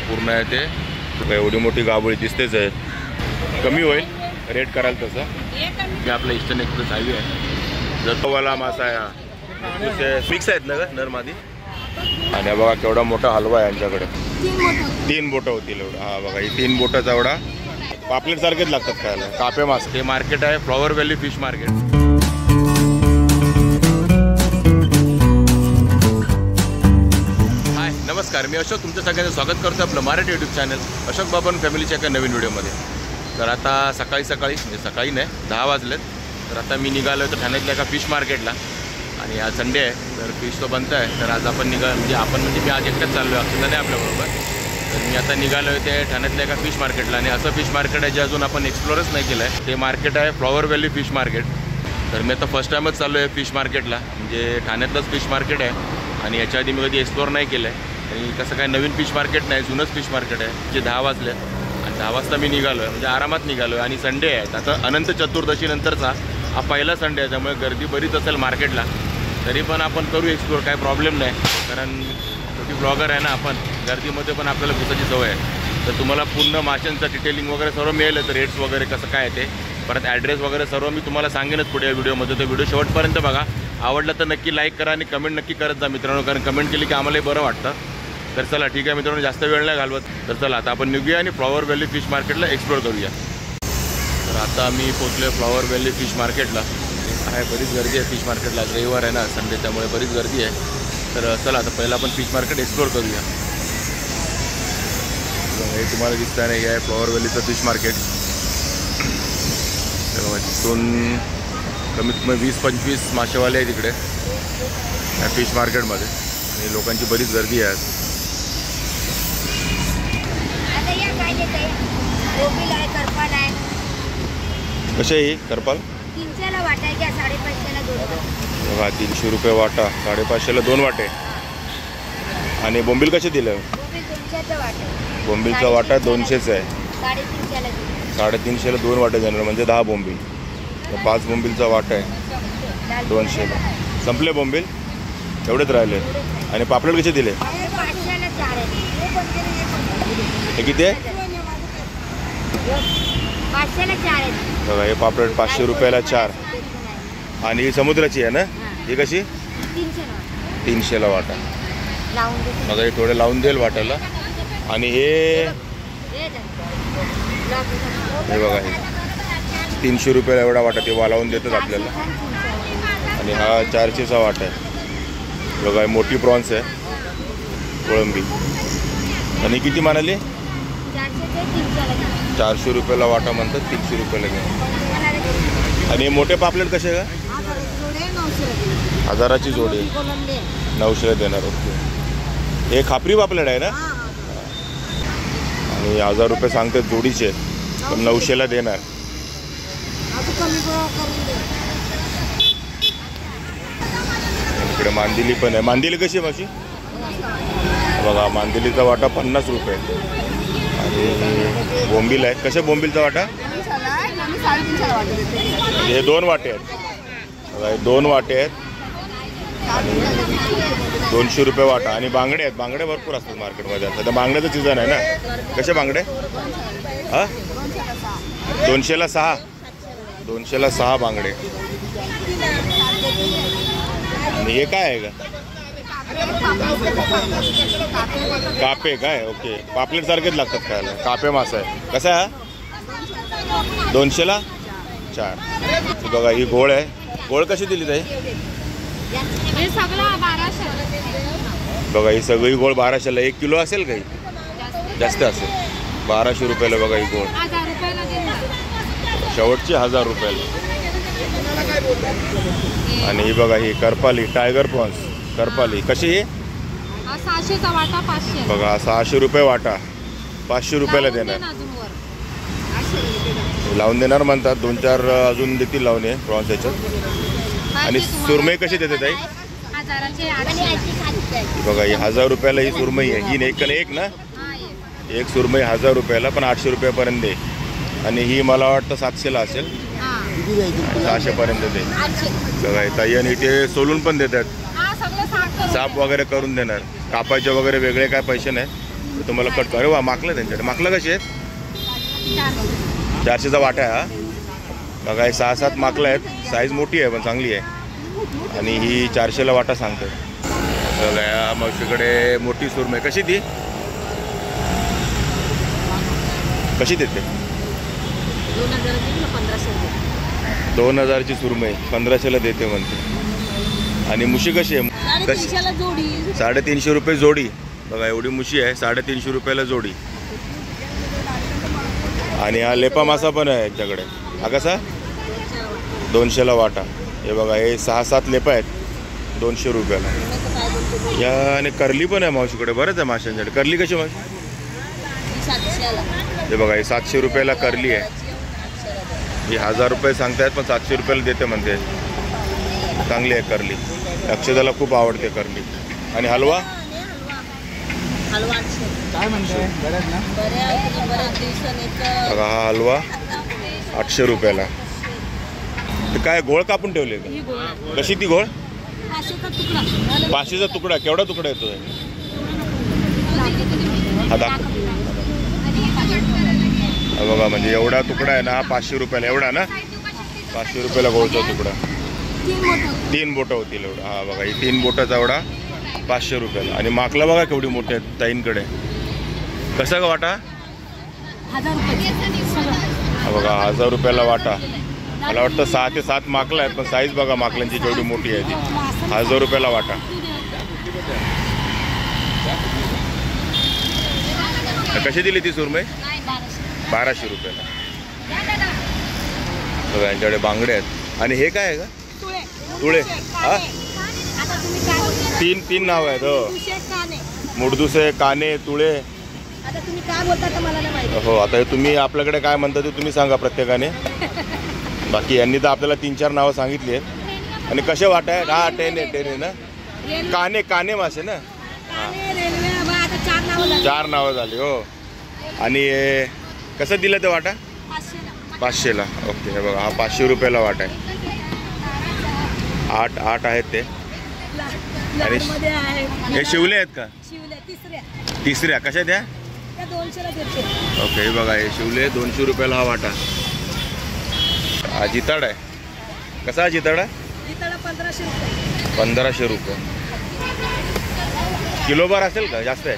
पूर्ण आहे ते एवढी मोठी गाबोळी दिसतेच आहे. कमी होईल रेट कराल तसं. हे आपलं ईस्टर्न एक्सप्रेस हायवे आहे. जतवाला मासा आहे मिक्स आहेत ना ग नर मादी. आणि बघा केवढा मोठा हलवा आहे यांच्याकडे. 3 बोटं होतील एवढं. हा बघा ही 3 बोटाचा एवढा पापलेट सारखेच लागतात खायला. कापे मासे. हे मार्केट आहे फ्लॉवर व्हॅली फिश मार्केट. हाय नमस्कार, मी अशोक तुमचं सगळ्यांचं स्वागत करतो आपलं मराठी यूट्यूब चॅनल अशोक बाबन फॅमिलीच्या एका नवीन व्हिडिओमध्ये. तर आता सकाळी म्हणजे सकाळी नाही 10 वाजलेत. तर आता मी निघालो आहे तर ठाण्यातल्या एका फिश मार्केटला. आणि आज संडे आहे तर फिश तो बनतं आहे. तर आज आपण मी आज एकटाच चाललो आहे, अक्षता नाही आपल्याबरोबर. तर मी आता निघालो आहे ते ठाण्यातल्या एका फिश मार्केटला. आणि असं फिश मार्केट आहे जे अजून आपण एक्सप्लोरच नाही केलं आहे. ते मार्केट आहे फ्लॉवर व्हॅली फिश मार्केट. तर मी आता फर्स्ट टाईमच चाललो आहे फिश मार्केटला. म्हणजे ठाण्यातलंच फिश मार्केट आहे आणि याच्या आधी मी कधी एक्सप्लोर नाही केलं आहे. आणि कसं काय नवीन फिश मार्केट नाही, जुनंच फिश मार्केट आहे. जे 10 वाजले आणि 10 वाजता मी निघालो आहे. म्हणजे आरामात निघालो आहे. आणि संडे आहे. आता अनंत चतुर्दशीनंतरचा हा पहिला संडे आहे, त्यामुळे गर्दी बरीच असेल मार्केटला. तरी पण आपण करू एक्सप्लोर, काय प्रॉब्लेम नाही. कारण छोटी ब्लॉगर आहे ना आपण, गर्दीमध्ये पण आपल्याला घुसायची सवय आहे. तर तुम्हाला पूर्ण माशांचं डिटेलिंग वगैरे सर्व मिळेल. तर रेट्स वगैरे कसं काय आहे ते, परत ॲड्रेस वगैरे सर्व मी तुम्हाला सांगेनच पुढे या व्हिडिओमध्ये. तर व्हिडिओ शेवटपर्यंत बघा. आवडलं तर नक्की लाईक करा आणि कमेंट नक्की करत जा मित्रांनो, कारण कमेंट केली की आम्हालाही बरं वाटतं. तर चला ठीक आहे मित्रांनो, जास्त वेळ नाही घालवत. तर चला आता आपण निघूया आणि फ्लॉवर व्हॅली फिश मार्केटला एक्सप्लोर करूया. तर आता मी पोचलो फ्लॉवर व्हॅली फिश मार्केटला. आहे बरीच गर्दी आहे फिश मार्केटला. रविवार आहे ना, संडे, त्यामुळे बरीच गर्दी आहे. तर चला आता पहिला आपण फिश मार्केट एक्सप्लोर करूया. हे तुम्हाला दिसतं नाही आहे फ्लॉवर व्हॅलीचं फिश मार्केट. तिथून कमीत कमी 20-25 मासेवाले आहे तिकडे या फिश मार्केटमध्ये. आणि लोकांची बरीच गर्दी आहे आज. कसे आहे ही करपाल? 300ला वाटा आहे, 550ला 2 वाटे. बघा 300 रुपये वाटा, 550ला 2 वाटे. आणि बोंबील कसे दिलं? बोंबील 200चा वाटा. बोंबीलचा वाटा 200च आहे. 350ला 350ला 2 वाटे देणार म्हणजे 10 बोंबील. 5 बोंबीलचा वाटा आहे 200ला. संपले बोंबील, एवढेच राहिले. आणि पापलेट कसे दिले? 500ला 4 आहे. हे किती आहे? 500ला 4 आहे. बघा हे पापलेट 500 रुपयाला 4. आणि ही समुद्राची आहे ना, ही कशी? 300ला वाटा. बघा हे थोडे लावून देईल वाटायला. आणि हे बघा हे 300 रुपयाला एवढा वाटा ते लावून देतात आपल्याला. आणि हा 400चा वाटा आहे. बघा मोठी प्रॉन्स आहे कोळंबी. आणि किती म्हणाली? 400 रुपयाला वाटा म्हणतात, 300 रुपयाला घ्या. आणि मोठे पापलेट कसे का? 1000ची जोडी, 900ला देणार. ओके. हे खापरी पापलेट आहे ना. आणि 1000 रुपये सांगतात जोडीचे, पण 900ला देणार. इकडे मांदिली पण आहे. मांदिली कशी आहे माशी? बघा मांदिलीचा वाटा 50 रुपये. आणि बोंबील आहे. कशा बोंबीलचा वाटा? हे 2 वाटे आहेत. बघा हे 2 वाटे आहेत. आणि 200 रुपये वाटा. आणि बांगडे आहेत. बांगडे भरपूर असतात मार्केटमध्ये. आता बांगड्याचं सीझन आहे ना. कसे बांगडे? हां 200ला 6. 200ला 6 बांगडे. आणि हे काय आहे का? कापे काय? ओके. पापलेट सारखेच लागतात खायला. कापे मासा आहे. कसा आहे हा? 200ला 4. बघा ही घोळ आहे. घोळ कशी दिली ताई? बघा ही सगळी घोळ 1200ला. 1 किलो असेल काही? जास्त असेल. 1200 रुपयाला बघा ही घोळ. शेवटची 1000 रुपयाला. आणि ही बघा ही करपाली टायगर प्रॉन्स. करपाली कशी ही? 600चा वाटा 500. बघा 600 रुपये वाटा, 500 रुपयाला देणार. लावून देणार म्हणतात. 2-4 अजून देतील लावणे प्रॉन्स याच्यात. आणि सुरमई कशी देते ताई? 1000चे 800. बघा ही 1000 रुपयाला ही सुरमई आहे. ही एक ना, एक सुरमई 1000 रुपयाला, पण 800 रुपयापर्यंत दे. आणि ही मला वाटतं 700ला असेल. 600पर्यंत दे. बघा ताई. आणि ते सोलून पण देतात. साफ वगैरे करून देणार. कापायचे वगैरे वेगळे काय पैसे नाही. तुम्हाला कट अरे वा माकलं त्यांच्याकडे. माकलं कशी आहेत? 400चा वाटा आहे हा. बघा हे 6-7 माकलं आहेत. साईज मोठी आहे पण चांगली आहे. आणि ही 400ला वाटा सांगतात. बघा या मावशीकडे मोठी सुरमई. कशी ती? कशी देते? 2000ची सुरमई 1500ला देते म्हणते. आणि मुशी कशी आहे? 350 रुपये जोडी. बघा एवढी मुशी आहे 350 रुपयाला जोडी. आणि हा लेपा मासा पण आहे यांच्याकडे. हा कसा? 200ला वाटा. हे बघा हे 6-7 लेपा आहेत 200 रुपयाला. या आणि करली पण आहे मावशीकडे. बरंच आहे माशांच्याकडे. करली कशी मावशी? हे बघा हे 700 रुपयाला करली आहे. ही 1000 रुपये सांगतायत पण 700 रुपयाला देते म्हणते. चांगली आहे करली. अक्षदाला खूप आवडते करली. आणि हलवा? काय म्हणतोय? बघा हा हलवा 800 रुपयाला. ते काय घोळ कापून ठेवले का? कशी ती घोळ? 500चा तुकडा. केवढा तुकडा येतो? हा बघा म्हणजे एवढा तुकडा आहे ना हा 500 रुपयाला. एवढा ना 500 रुपयाला घोळचा तुकडा. 3 बोटं होतील एवढा. हा बघा ही 3 बोटाचा एवढा 500 रुपयाला. आणि माकला बघा केवढी मोठी आहेत ताईंकडे. कसा का वाटा? 1000 रुपये. हा बघा 1000 रुपयाला वाटा. मला वाटतं 6 ते 7 माकलं आहेत पण साईज बघा माकलांची केवढी मोठी आहे ती. 1000 रुपयाला वाटा. कशी दिली ती सुरमई? 1200 रुपयाला. बघा यांच्याकडे बांगडे आहेत. आणि हे काय आहे का? तुळे. हा 3 नाव आहेत. हो मुडदुसे, काने, तुळे. हो आता हे तुम्ही आपल्याकडे काय म्हणता ते तुम्ही सांगा प्रत्येकाने. बाकी यांनी तर आपल्याला 3-4 नावं सांगितली आहेत. आणि कसे वाटा आहे? हा टेने ना. काने मासे ना. 4 नावं झाली. हो. आणि कसं दिलं ते वाटा? 500ला. ओके हे बघा हा 500 रुपयाला वाटा आहे. 8 आहेत ते. आणि हे शिवले आहेत का? तिसऱ्या कशा द्या? ओके हे बघा हे शिवले 200 रुपयाला हा वाटा. हा जिताड आहे. कसा हा जिताडा? 1500 रुपये. किलोभर असेल का? जास्त आहे.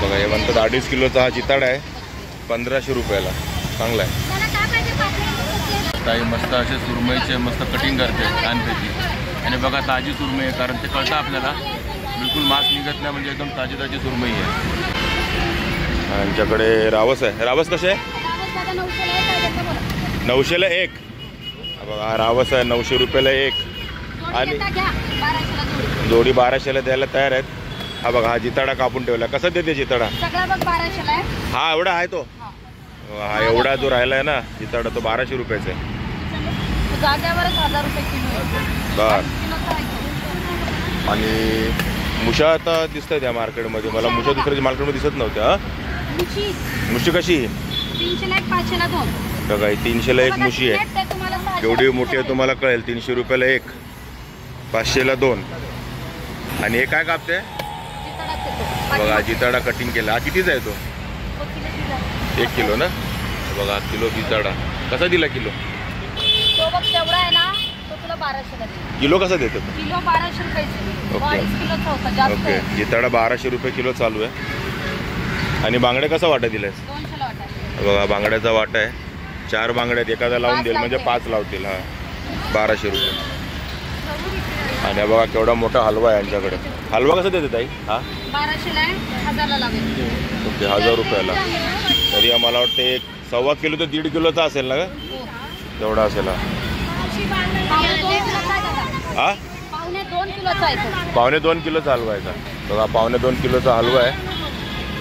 बघा हे म्हणतात 2.5 किलोचा हा जिताडा आहे 1500 रुपयाला. चांगला आहे. ताई मस्त असे सुरमईचे मस्त कटिंग करते छानपैकी. आणि बघा ताजी सुरमई आहे कारण ते कळतं आपल्याला. बिलकुल मांस निघत नाही म्हणजे एकदम ताजी सुरमई आहे. आमच्याकडे रावस आहे. रावस कसे आहे? 900ला 1. बघा रावस आहे 900 रुपयाला 1. आणि जोडी 1200ला द्यायला तयार आहेत. हा बघा हा जिताडा कापून ठेवला. कसा देते जिताडा? हा एवढा आहे तो. हा एवढा जो राहिला आहे ना जिताडा तो 1200 रुपयाचा आहे. बर. आणि मुशा आता दिसत आहेत या मार्केटमध्ये. मला मुशा दुसऱ्या मार्केटमध्ये दिसत नव्हत्या. मुशी कशी? 300ला 2. बघा 300ला 1 मुशी आहे. केवढी मोठी आहे तुम्हाला कळेल. 300 रुपयाला 1, 500ला 2. आणि हे काय कापते? बघा जिताडा कटिंग केला. हा कितीचा आहे तो? 1 किलो ना. बघा किलो जिताडा. कसा दिला किलो? तो बघ तेवढा आहे ना तो तुला 1200ला देईल. किलो कसा देतो? किलो 1200 रुपयाचे. ओके. 2.5 किलोचा होता जास्त. ओके जिताडा 1200 रुपये किलो चालू आहे. आणि बांगडे कसा वाटा दिलाय? 200ला वाटा. बघा बांगड्याचा वाटा आहे. 4 बांगड्या आहेत. एखादा लावून देईल म्हणजे 5 लावतील. हा 1200 रुपये. आणि बघा केवढा मोठा हलवा आहे यांच्याकडे. हलवा कसा देते ताई? हा 1200ला आहे. 1000ला लागेल. ओके 1000 रुपयाला. तरी मला वाटते 1.25 किलो तर 1.5 किलोचा असेल ना का? तेवढा असेल. हा पावणे 2 किलोचा आहे तो. पावणे 2 किलोचा हलवा आहे का? बघा पावणे 2 किलोचा हलवा आहे.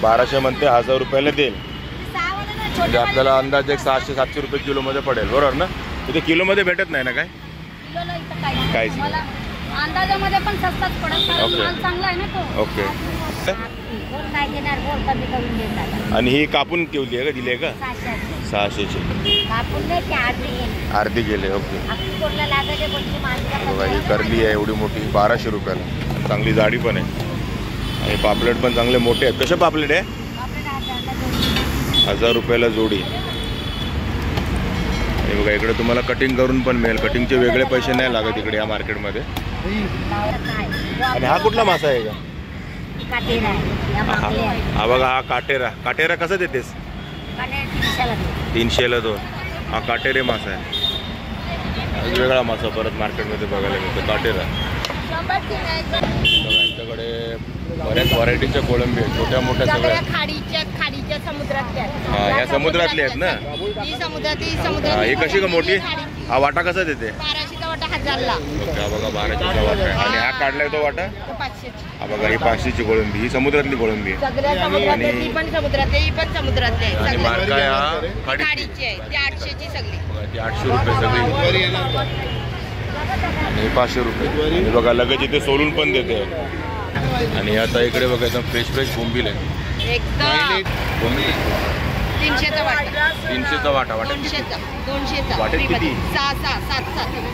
1200 म्हणते 1000 रुपयाला देईल. म्हणजे आपल्याला अंदाज एक 600-700 रुपये किलोमध्ये पडेल. बरोबर ना? इथे किलोमध्ये भेटत नाही ना काय? काहीच नाही. अंदाजामध्ये पण स्वस्तात पडेल कारण माल चांगला आहे ना तो. ओके. आणि ही कापून ठेवली आहे का? दिली आहे का? 600ची. अर्धी गेले. ओके बघा ही करली आहे एवढी मोठी 1200 रुपयाला. चांगली जाडी पण आहे. आणि पापलेट पण चांगले मोठे आहेत. कसे पापलेट आहे? 1000 रुपयाला जोडी. आणि बघा इकडे तुम्हाला कटिंग करून पण मिळेल. कटिंगचे वेगळे पैसे नाही लागत इकडे या मार्केटमध्ये. आणि हा कुठला मासा आहे का? हा बघा, हा काटेरा. काटेरा कसा देतेस? 300ला 2. हा काटेरे मासा आहे. वेगळा मासा परत मार्केटमध्ये बघायला मिळतो, काटेरा. यांच्याकडे बऱ्याच व्हरायटीच्या कोळंबी आहेत, छोट्या मोठ्या सगळ्या. खाडीच्या समुद्रातल्या. हा, या समुद्रातले आहेत ना? ही कशी का मोठी? हा वाटा कसा देते? 1200चा वाटा 1000ला. ओके, हा बघा 1200चा वाटा आहे. आणि हा काढलाय तो वाटा? 500. हा बघा, ही 500ची कोळंबी. ही समुद्रातली कोळंबी आहे. सगळ्या समुद्रातल्या, ती पण समुद्रातल्या, ही पण समुद्रातल्या आहे. आणि मार्का हा खाडीची आहे, ती 800ची सगळी. ती 800 रुपये सगळी. आणि 500 रुपये. आणि बघा लगेच इथे सोलून पण देते. आणि आता इकडे बघा एकदम फ्रेश बोंबील आहे. एकदम बोंबील 300चा वाटा. 300चा वाटा. वाटा 200चा. वाटेत किती?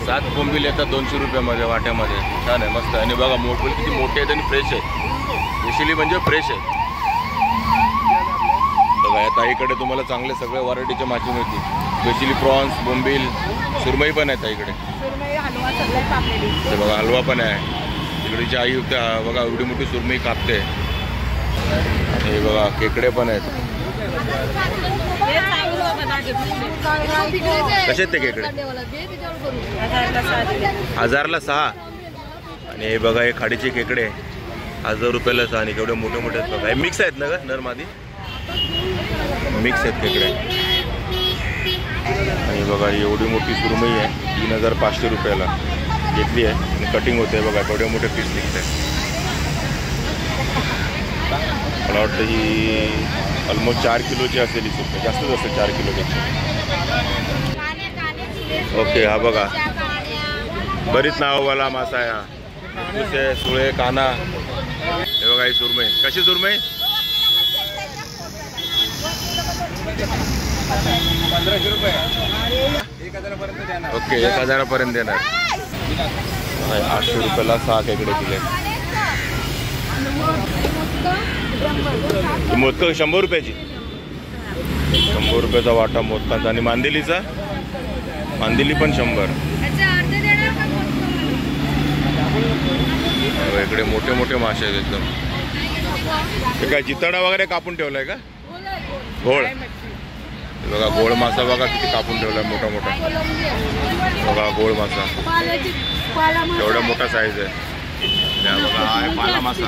7 बोंबील येतात 200 रुपयामध्ये वाट्यामध्ये. छान आहे, मस्त. आणि बघा बोंबील किती मोठे आहेत आणि फ्रेश आहेत. स्पेशली म्हणजे फ्रेश आहे. बघा या ताईकडे तुम्हाला चांगले सगळे व्हरायटीचे मासे मिळतील. स्पेशली प्रॉन्स, बोंबील, सुरमई पण आहे ताईकडे. ते बघा हलवा पण आहे. तिकडची आई बघा एवढी मोठी सुरमई कापते. आणि बघा खेकडे पण आहेत. कसे आहेत ते खेकडे? 1000ला 6. आणि हे बघा हे खाडीचे खेकडे 1000 रुपयाला 6. आणि केवढे मोठे मोठे आहेत बघा. हे मिक्स आहेत ना ग, नरमादी मिक्स आहेत खेकडे. आणि बघा एवढी मोठी सुरमई आहे 3500 रुपयाला घेतली आहे. आणि कटिंग होते बघा, केवढे मोठे पीस निघत आहे. मला वाटतं ही ऑलमोस्ट 4 किलोची असेल ही सुरमई, जास्तच असेल 4 किलोपेक्षा. ओके, हा बघा बरीच नाववाला मासा आहे हा. दुसरे सुळे, काना. हे बघा ही सुरमई. कशी सुरमई? 1500 रुपये. 1000पर्यंत देणार. ओके, 1000पर्यंत देणार. 800 रुपयाला 6 खेकडे दिले. मोदक 100 रुपयाची. 100 रुपयाचा वाटा मोदकाचा. आणि मांदेलीचा? मांदेली पण 100. इकडे मोठे मोठे मासे आहेत एकदम. हे काय चितडा वगैरे कापून ठेवलाय का? घोळ. बघा गोळ मासा बघा किती कापून ठेवलाय, मोठा मोठा. बघा गोळ मासा एवढा मोठा साईज आहे. बघा हा आहे पाला मासा.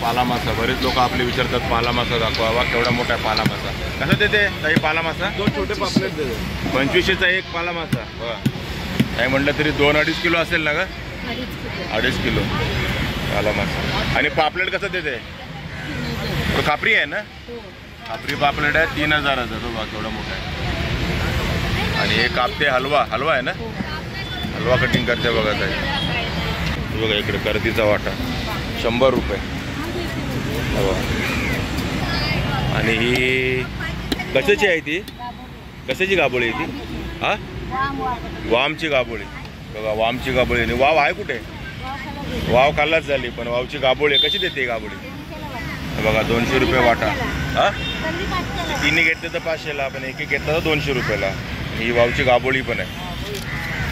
पाला मासा. बरेच लोक आपले विचारतात पाला मासा दाखवा. केवढा मोठा आहे पाला मासा. कसं देते ताई पाला मासा? 2 छोटे पापलेट देते. 25चा एक पाला मासा. बघा काय म्हटलं तरी 2-2.5 किलो असेल ना ग? 2.5 किलो पाला मासा. आणि पापलेट कसं देते? तो खापरी आहे ना? खापरी पापलेट आहे 3000चा. तो बघा केवढा मोठा आहे. आणि हे कापते हलवा. हलवा आहे ना? हलवा कटिंग करते बघा ताई. बघा इकडे कर्दीचा वाटा 100 रुपये. आणि ही कशाची आहे ती? कशाची गाबोळी आहे ती? हा, वामची गाबोळी. बघा वामची गाबोळी. आणि वाव आहे कुठे? वाव खाल्लाच झाली, पण वावची गाबोळी कशी देते गाबोळी? बघा 200 रुपये वाटा. हा, तिन्ही घेतले तर 500ला, पण एक घेतला तर 200 रुपयाला. ही वावची गाबोळी पण आहे.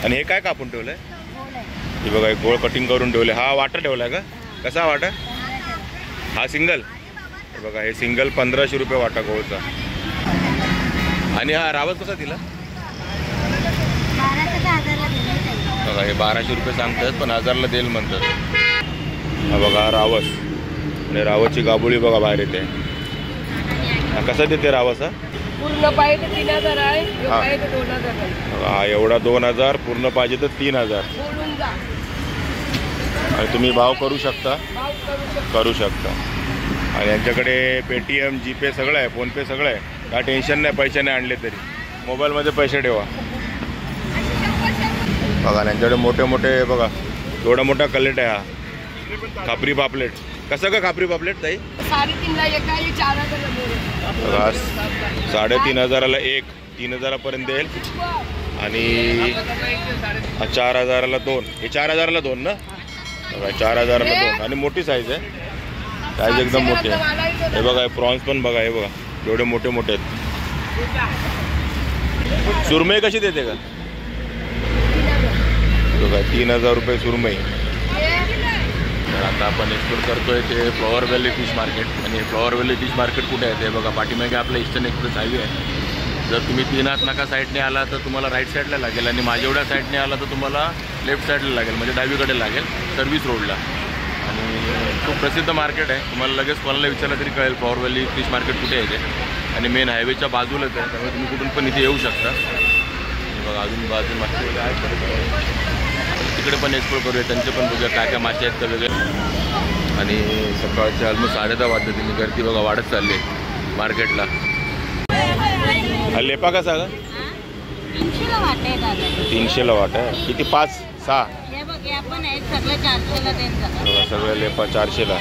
आणि हे काय कापून ठेवलंय? हे बघा एक गोळ कटिंग करून ठेवले. हा वाटा ठेवलाय का? कसा वाटा? हा सिंगल. बघा हे सिंगल 1500 रुपये वाटा गोळचा. आणि हा रावस कसा दिला? बघा हे 1200 रुपये सांगतात, पण 1000ला देईल म्हणतात. हा बघा रावस. आणि रावसची गाबोळी बघा बाहेर येते. कसा देते रावस? हा पूर्ण पाहिजे 3000 आहे. 2000 आहे. हा एवढा 2000. पूर्ण पाहिजे तर 3000. आणि तुम्ही भाव करू शकता. करू शकता. आणि यांच्याकडे पेटीएम, जीपे सगळं आहे, फोनपे सगळं आहे. काय टेन्शन नाही. पैसे नाही आणले तरी मोबाईलमध्ये पैसे ठेवा. बघा यांच्याकडे मोठे मोठे बघा एवढा मोठा कलेट आहे हा खापरी पापलेट. कसं का खापरी पापलेट ताई? 3.5ला एक आहे, 4000ला बघा 3500ला एक. 3000पर्यंत देईल. आणि 4000ला 2. हे 4000ला 2 ना? बघा 4,000ला 2 आणि मोठी साईज आहे, साईज एकदम मोठी आहे. हे बघा प्रॉन्स पण बघा, हे बघा एवढे मोठे मोठे आहेत. सुरमई कशी देते का? बघा 3,000 रुपये सुरमई. तर आता आपण एक्सप्लोर करतोय ते फ्लॉवर व्हॅली फिश मार्केट. आणि फ्लॉवर व्हॅली फिश मार्केट कुठे आहे ते बघा, पाठीमागे आपलं ईस्टर्न एक्सप्रेस हायवे आहे. जर तुम्ही तीनाथ नाका साईडने आला तर तुम्हाला राईट साईडला लागेल, आणि माझेवड्या साईडने आला तर तुम्हाला लेफ्ट साईडला लागेल, म्हणजे डावीकडे लागेल सर्व्हिस रोडला. आणि खूप प्रसिद्ध मार्केट आहे, तुम्हाला लगेच कोणाला विचारलं तरी कळेल फ्लॉवर व्हॅली फिश मार्केट कुठे आहे ते. आणि मेन हायवेच्या बाजूलाच आहे, त्यामुळे तुम्ही कुठून पण इथे येऊ शकता. बघा अजून बाजू मासे आहे, तिकडे पण एक्सप्लोर करूया, त्यांचे पण बघूया काय काय मासे आहेत का वेगळे. आणि सकाळच्या ऑलमोस्ट 10:30 वाजता गर्दी बघा वाढत चालली आहे मार्केटला. हा लेपा कसा का? 300ला वाट आहे दादा. 300ला वाट आहे. किती 5 6? हे बघ हे पण आहेत सगळे 400ला त्यांचं. सगळे लेपा 400ला.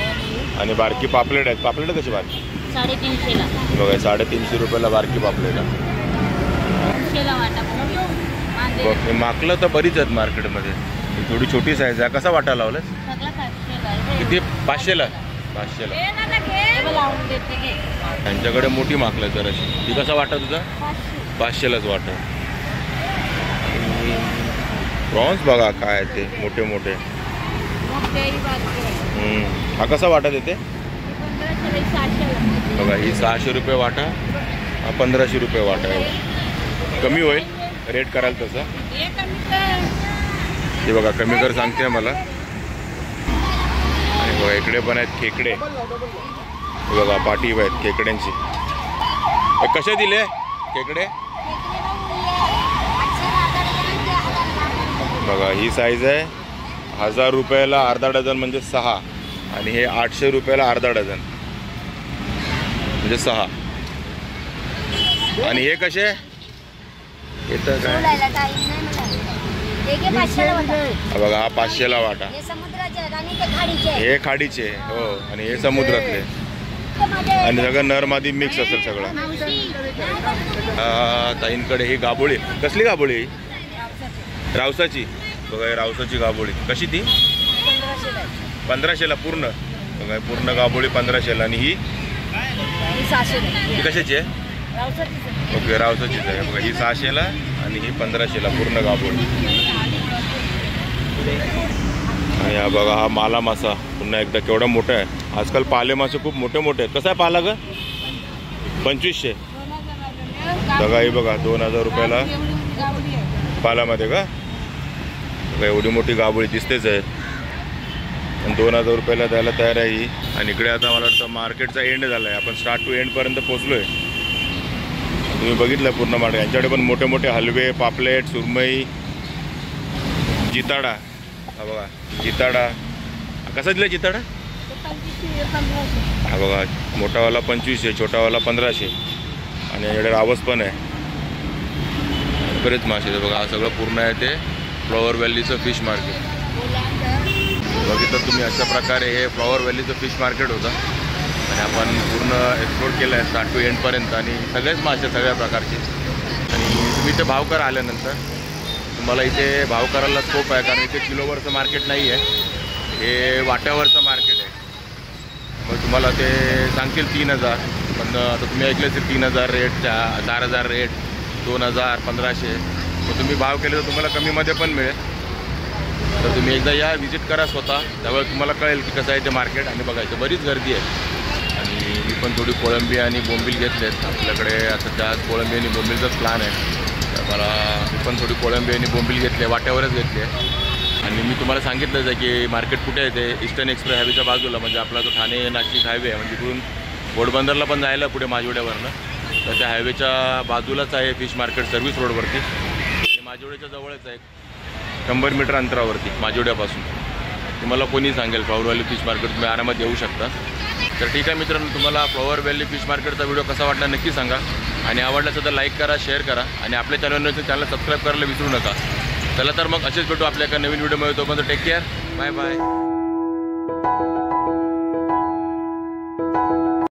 आणि बारकी पापलेट आहेत. पापलेट कशी बारकी? 350ला. बघा 350 रुपयाला बारकी पापलेट आहे. 300ला वाटा. बघ माकलं तर बरीच आहेत मार्केटमध्ये. थोडी छोटी साईज आहे. कसा वाटा लावलास? सगळं 500ला. किती? 500ला. 500ला लावून देते घे. त्यांच्याकडे मोठी माकलं आहे जराशी. ती कसा वाटा तुझा? 500लाच वाटा. प्रॉन्स बघा काय आहे ते मोठे मोठे. हा कसा वाटा देते? बघा ही 600 रुपये वाटा, 1500 रुपये वाटा आहे. कमी होईल रेट कराल तसं. हे बघा कमी कर सांगते मला. आणि बघा इकडे पण आहेत खेकडे. हे बघा पाठी आहेत खेकड्यांची. कसे दिले खेकडे? बघा ही साईज आहे 1000 रुपयाला अर्धा डझन म्हणजे 6. आणि हे 800 रुपयाला अर्धा डझन म्हणजे 6. आणि हे कसे? हे तर काय बघा हा 500ला वाटा. हे खाडीचे हो, आणि हे समुद्रातले. आणि सगळं नर मादी मिक्स असेल सगळं. ताईंकडे ही गाबोळी. कसली गाबोळी? रावसाची. बघा ही रावसाची गाबोळी. कशी ती? 1500ला पूर्ण. बघा पूर्ण गाबोळी 1500ला. आणि ही कशाची आहे? ओके रावसाचीच आहे. बघा ही 600ला आणि ही 1500ला पूर्ण गाबोळी. आणि हा बघा हा माला मासा पुन्हा एकदा केवढा मोठा आहे. आजकाल पाले मासे खूप मोठे मोठे आहेत. कसा आहे पाला ग? 2500. बघा ही बघा 2000 रुपयाला पालामध्ये का? बघा एवढी मोठी गाबोळी दिसतेच आहे. आणि 2000 रुपयाला द्यायला तयार आहे ही. आणि इकडे आता मला वाटतं मार्केटचा एंड झाला आहे. आपण स्टार्ट टू एंडपर्यंत पोचलो आहे. तुम्ही बघितलं पूर्ण मार्केट. यांच्याकडे पण मोठे मोठे हलवे, पापलेट, सुरमई, जिताडा. हा बघा जिताडा. कसा दिला जिताडा? हा बघा मोठावाला 2500, छोटावाला 1500. आणि याच्याकडे रावस पण आहे. बरेच मासे बघा. हा सगळं पूर्ण आहे ते फ्लॉवर व्हॅलीचं फिश मार्केट. बघितलं तुम्ही अशा प्रकारे हे फ्लॉवर व्हॅलीचं फिश मार्केट होतं. आणि आपण पूर्ण एक्सप्लोर केलं आहे स्टार्ट टू एंडपर्यंत. आणि सगळेच मासे सगळ्या प्रकारचे. आणि तुम्ही इथे भाव करा आल्यानंतर तुम्हाला इथे भाव करायला स्कोप आहे, कारण इथे किलोवरचं मार्केट नाही आहे, हे वाट्यावरचं मार्केट आहे. मग तुम्हाला ते सांगतील 3000, पण आता तुम्ही ऐकलं असेल 3000 रेट, 4000 रेट, 2000, 1500. मग तुम्ही भाव केले तर तुम्हाला कमीमध्ये पण मिळेल. तर तुम्ही एकदा या विजिट करा स्वतः, त्यावेळेस तुम्हाला कळेल की कसं आहे ते मार्केट. आणि बघायचं बरीच गर्दी आहे. आणि मी पण थोडी कोळंबी आणि बोंबील घेतले आहेत. आपल्याकडे आता त्यात कोळंबी आणि बोंबीलचाच प्लॅन आहे. तर मला मी पण थोडी कोळंबी आणि बोंबील घेतले, वाट्यावरच घेतले. आणि मी तुम्हाला सांगितलंच आहे की मार्केट कुठे आहे ते ईस्टर्न एक्सप्रेस हायवेच्या बाजूला, म्हणजे आपला जो ठाणे नाशिक हायवे आहे, म्हणजे इकडून घोडबंदरला पण जायला पुढे माजिवड्यावरनं. तर त्या हायवेच्या बाजूलाच आहे फिश मार्केट, सर्व्हिस रोडवरती. आणि माजिवड्याच्या जवळच आहे 100 मीटर अंतरावरती माजिवड्यापासून. तुम्हाला कोणी सांगेल फ्लॉवर व्हॅली फिश मार्केट तुम्ही आरामात येऊ शकता. तर ठीक आहे मित्रांनो, तुम्हाला फ्लॉवर व्हॅली फिश मार्केटचा व्हिडिओ कसा वाटला नक्की सांगा. आणि आवडला तर लाईक करा, शेअर करा. आणि आपल्या चॅनलला सबस्क्राईब करायला विसरू नका. चला तर मग असेच भेटू आपल्या एका नवीन व्हिडिओमध्ये. तोपर्यंत टेक केअर, बाय बाय.